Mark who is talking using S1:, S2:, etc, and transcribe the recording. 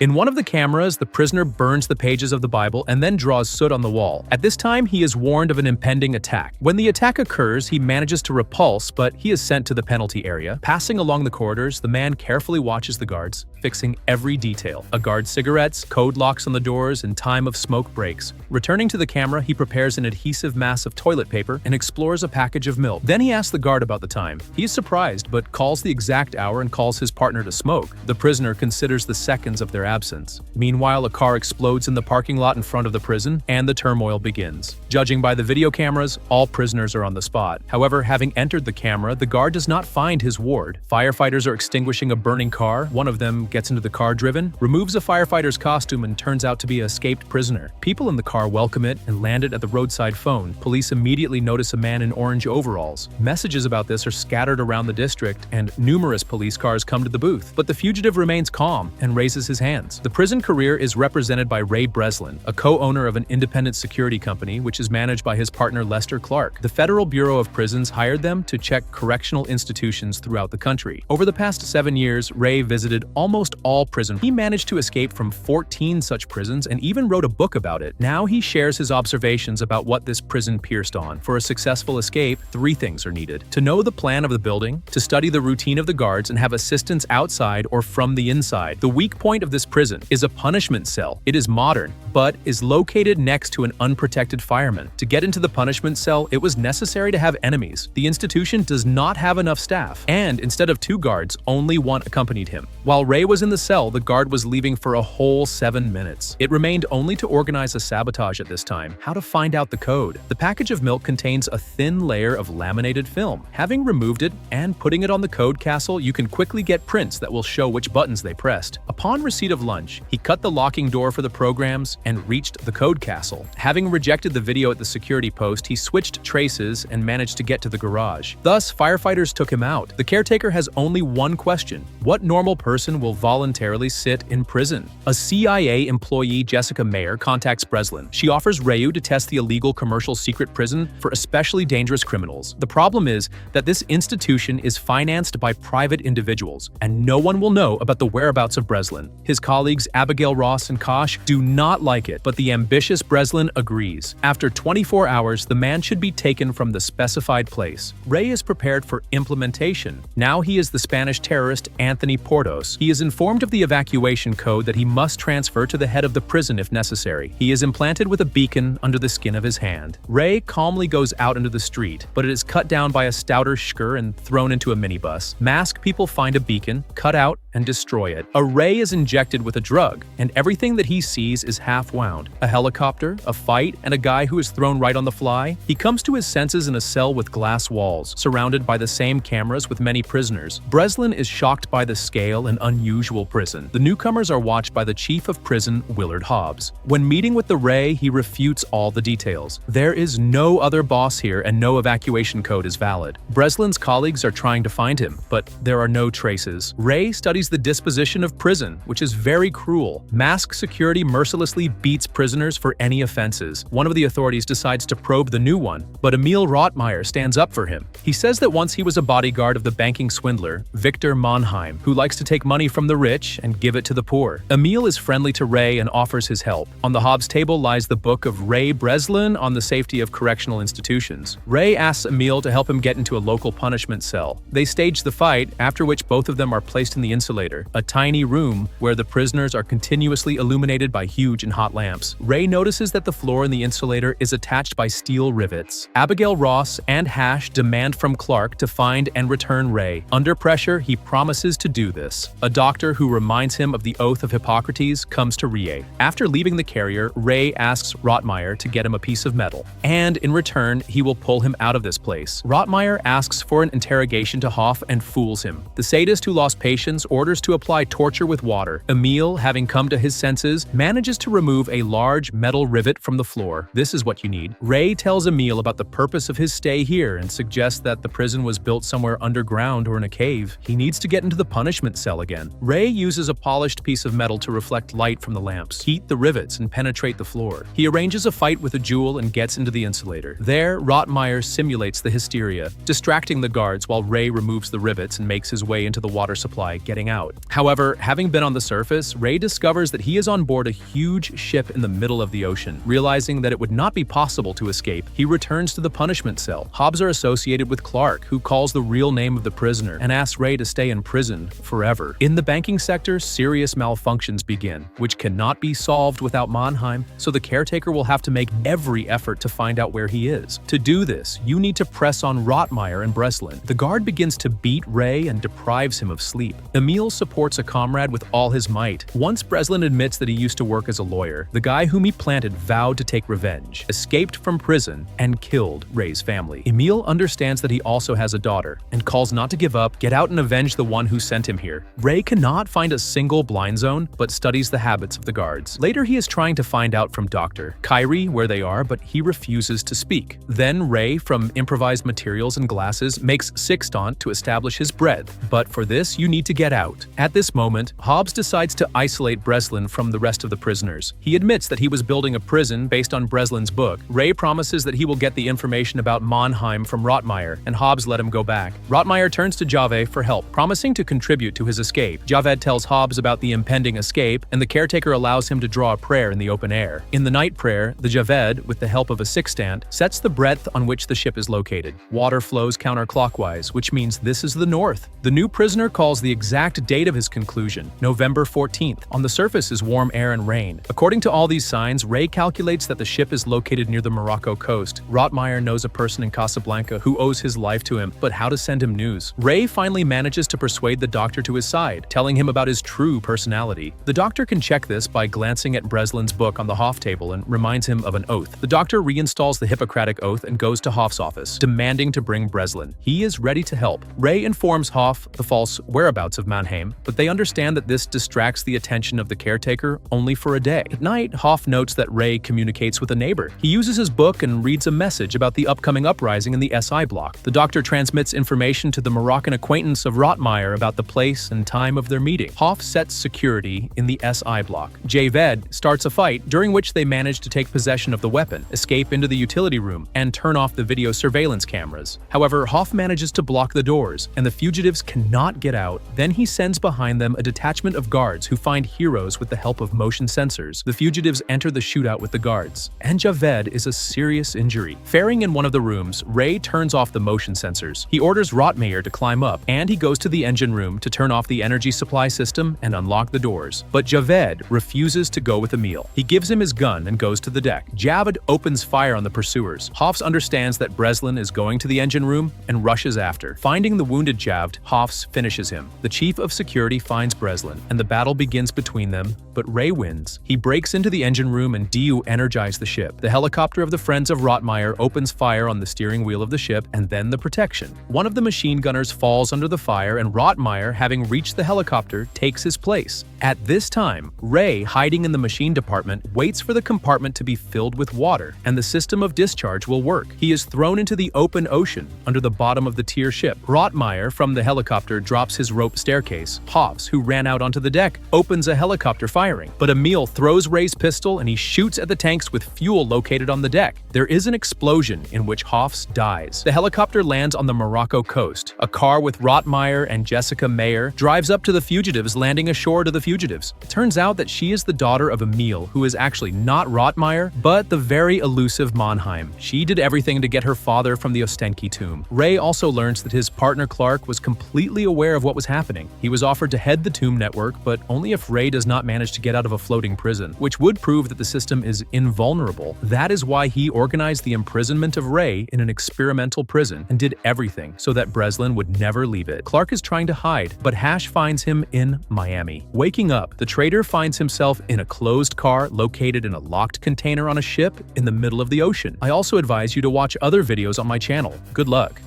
S1: In one of the cameras, the prisoner burns the pages of the Bible and then draws soot on the wall. At this time, he is warned of an impending attack. When the attack occurs, he manages to repulse, but he is sent to the penalty area. Passing along the corridors, the man carefully watches the guards, fixing every detail. A guard's cigarettes, code locks on the doors, and time of smoke breaks. Returning to the camera, he prepares an adhesive mass of toilet paper and explores a package of milk. Then he asks the guard about the time. He is surprised, but calls the exact hour and calls his partner to smoke. The prisoner considers the seconds of their absence. Meanwhile, a car explodes in the parking lot in front of the prison, and the turmoil begins. Judging by the video cameras, all prisoners are on the spot. However, having entered the camera, the guard does not find his ward. Firefighters are extinguishing a burning car. One of them gets into the car driven, removes a firefighter's costume, and turns out to be an escaped prisoner. People in the car welcome it and land it at the roadside phone. Police immediately notice a man in orange overalls. Messages about this are scattered around the district, and numerous police cars come to the booth. But the fugitive remains calm and raises his hands. The prison career is represented by Ray Breslin, a co-owner of an independent security company which is managed by his partner Lester Clark. The Federal Bureau of Prisons hired them to check correctional institutions throughout the country. Over the past 7 years, Ray visited almost all prisons. He managed to escape from 14 such prisons and even wrote a book about it. Now he shares his observations about what this prison pierced on. For a successful escape, 3 things are needed: to know the plan of the building, to study the routine of the guards, and have assistance outside or from the inside. The weak point of this prison is a punishment cell. It is modern, but is located next to an unprotected fireman. To get into the punishment cell, it was necessary to have enemies. The institution does not have enough staff, and instead of 2 guards, only 1 accompanied him. While Ray was in the cell, the guard was leaving for a whole 7 minutes. It remained only to organize a sabotage at this time. How to find out the code? The package of milk contains a thin layer of laminated film. Having removed it and putting it on the code castle, you can quickly get prints that will show which buttons they pressed. Upon receipt of lunch, he cut the locking door for the programs and reached the code castle. Having rejected the video at the security post, he switched traces and managed to get to the garage. Thus, firefighters took him out. The caretaker has only one question: what normal person will voluntarily sit in prison? A CIA employee, Jessica Mayer, contacts Breslin. She offers Rayu to test the illegal commercial secret prison for especially dangerous criminals. The problem is that this institution is financed by private individuals, and no one will know about the whereabouts of Breslin. His colleagues Abigail Ross and Kosh do not like it, but the ambitious Breslin agrees. After 24 hours, the man should be taken from the specified place. Ray is prepared for implementation. Now he is the Spanish terrorist Anthony Portos. He is informed of the evacuation code that he must transfer to the head of the prison if necessary. He is implanted with a beacon under the skin of his hand. Ray calmly goes out into the street, but it is cut down by a stouter shker and thrown into a minibus. Masked people find a beacon, cut out, and destroy it. A Ray is injected with a drug, and everything that he sees is half-wound. A helicopter, a fight, and a guy who is thrown right on the fly. He comes to his senses in a cell with glass walls, surrounded by the same cameras with many prisoners. Breslin is shocked by the scale and unusual prison. The newcomers are watched by the chief of prison, Willard Hobbs. When meeting with the Ray, he refutes all the details. There is no other boss here and no evacuation code is valid. Breslin's colleagues are trying to find him, but there are no traces. Ray studies the disposition of prison, which is very cruel. Masked security mercilessly beats prisoners for any offenses. One of the authorities decides to probe the new one, but Emil Rottmeyer stands up for him. He says that once he was a bodyguard of the banking swindler, Victor Mannheim, who likes to take money from the rich and give it to the poor. Emil is friendly to Ray and offers his help. On the Hobbs table lies the book of Ray Breslin on the safety of correctional institutions. Ray asks Emil to help him get into a local punishment cell. They stage the fight, after which both of them are placed in the insulator, a tiny room where the prisoners are continuously illuminated by huge and hot lamps. Ray notices that the floor in the insulator is attached by steel rivets. Abigail Ross and Hash demand from Clark to find and return Ray. Under pressure, he promises to do this. A doctor who reminds him of the oath of Hippocrates comes to Rie. After leaving the carrier, Ray asks Rottmeyer to get him a piece of metal, and in return, he will pull him out of this place. Rottmeyer asks for an interrogation to Hoff and fools him. The sadist who lost patience orders to apply torture with water. Emil, having come to his senses, manages to remove a large metal rivet from the floor. This is what you need. Ray tells Emil about the purpose of his stay here and suggests that the prison was built somewhere underground or in a cave. He needs to get into the punishment cell again. Ray uses a polished piece of metal to reflect light from the lamps, heat the rivets, and penetrate the floor. He arranges a fight with a jewel and gets into the insulator. There, Rottmeyer simulates the hysteria, distracting the guards while Ray removes the rivets and makes his way into the water supply, getting out. However, having been on the surface, surface, Ray discovers that he is on board a huge ship in the middle of the ocean. Realizing that it would not be possible to escape, he returns to the punishment cell. Hobbs are associated with Clark, who calls the real name of the prisoner and asks Ray to stay in prison forever. In the banking sector, serious malfunctions begin, which cannot be solved without Mannheim, so the caretaker will have to make every effort to find out where he is. To do this, you need to press on Rottmeyer and Breslin. The guard begins to beat Ray and deprives him of sleep. Emil supports a comrade with all his might. Once Breslin admits that he used to work as a lawyer, the guy whom he planted vowed to take revenge, escaped from prison, and killed Ray's family. Emil understands that he also has a daughter, and calls not to give up, get out and avenge the one who sent him here. Ray cannot find a single blind zone, but studies the habits of the guards. Later, he is trying to find out from Dr. Kyrie where they are, but he refuses to speak. Then Ray, from improvised materials and glasses, makes sextant to establish his breadth, but for this you need to get out. At this moment, Hobbs decides to isolate Breslin from the rest of the prisoners. He admits that he was building a prison based on Breslin's book. Ray promises that he will get the information about Mannheim from Rottmeyer, and Hobbs let him go back. Rottmeyer turns to Javed for help, promising to contribute to his escape. Javed tells Hobbs about the impending escape, and the caretaker allows him to draw a prayer in the open air. In the night prayer, the Javed, with the help of a sextant, sets the breadth on which the ship is located. Water flows counterclockwise, which means this is the north. The new prisoner calls the exact date of his conclusion, November 14th. On the surface is warm air and rain. According to all these signs, Ray calculates that the ship is located near the Morocco coast. Rottmeyer knows a person in Casablanca who owes his life to him, but how to send him news? Ray finally manages to persuade the doctor to his side, telling him about his true personality. The doctor can check this by glancing at Breslin's book on the Hoff table and reminds him of an oath. The doctor reinstalls the Hippocratic Oath and goes to Hoff's office, demanding to bring Breslin. He is ready to help. Ray informs Hoff the false whereabouts of Mannheim, but they understand that this distracts the attention of the caretaker only for a day. At night, Hoff notes that Ray communicates with a neighbor. He uses his book and reads a message about the upcoming uprising in the SI block. The doctor transmits information to the Moroccan acquaintance of Rottmeyer about the place and time of their meeting. Hoff sets security in the SI block. Javed starts a fight, during which they manage to take possession of the weapon, escape into the utility room, and turn off the video surveillance cameras. However, Hoff manages to block the doors, and the fugitives cannot get out. Then he sends behind them a detachment of guards who find heroes with the help of motion sensors. The fugitives enter the shootout with the guards, and Javed is a serious injury. Faring in one of the rooms, Ray turns off the motion sensors. He orders Rottmeyer to climb up, and he goes to the engine room to turn off the energy supply system and unlock the doors. But Javed refuses to go with Emil. He gives him his gun and goes to the deck. Javed opens fire on the pursuers. Hoffs understands that Breslin is going to the engine room and rushes after. Finding the wounded Javed, Hoffs finishes him. The chief of security finds Breslin, and the battle begins between them, but Ray wins. He breaks into the engine room and de-energizes the ship. The helicopter of the Friends of Rottmeyer opens fire on the steering wheel of the ship and then the protection. One of the machine gunners falls under the fire, and Rottmeyer, having reached the helicopter, takes his place. At this time, Ray, hiding in the machine department, waits for the compartment to be filled with water, and the system of discharge will work. He is thrown into the open ocean under the bottom of the tier ship. Rottmeyer, from the helicopter, drops his rope staircase. Hobbs, who ran out onto the deck, opens a helicopter firing. But Emil throws Ray's pistol and he shoots at the tanks with fuel located on the deck. There is an explosion in which Hoffs dies. The helicopter lands on the Morocco coast. A car with Rottmeyer and Jessica Mayer drives up to the fugitives, landing ashore to the fugitives. It turns out that she is the daughter of Emil, who is actually not Rottmeyer, but the very elusive Mannheim. She did everything to get her father from the Ostenki tomb. Ray also learns that his partner Clark was completely aware of what was happening. He was offered to head the tomb network, but only if Ray does not manage to get out of a floating prison, which would prove that the system is invulnerable. That is why he organized the imprisonment of Ray in an experimental prison and did everything so that Breslin would never leave it. Clark is trying to hide, but Hash finds him in Miami. Waking up, the traitor finds himself in a closed car located in a locked container on a ship in the middle of the ocean. I also advise you to watch other videos on my channel. Good luck.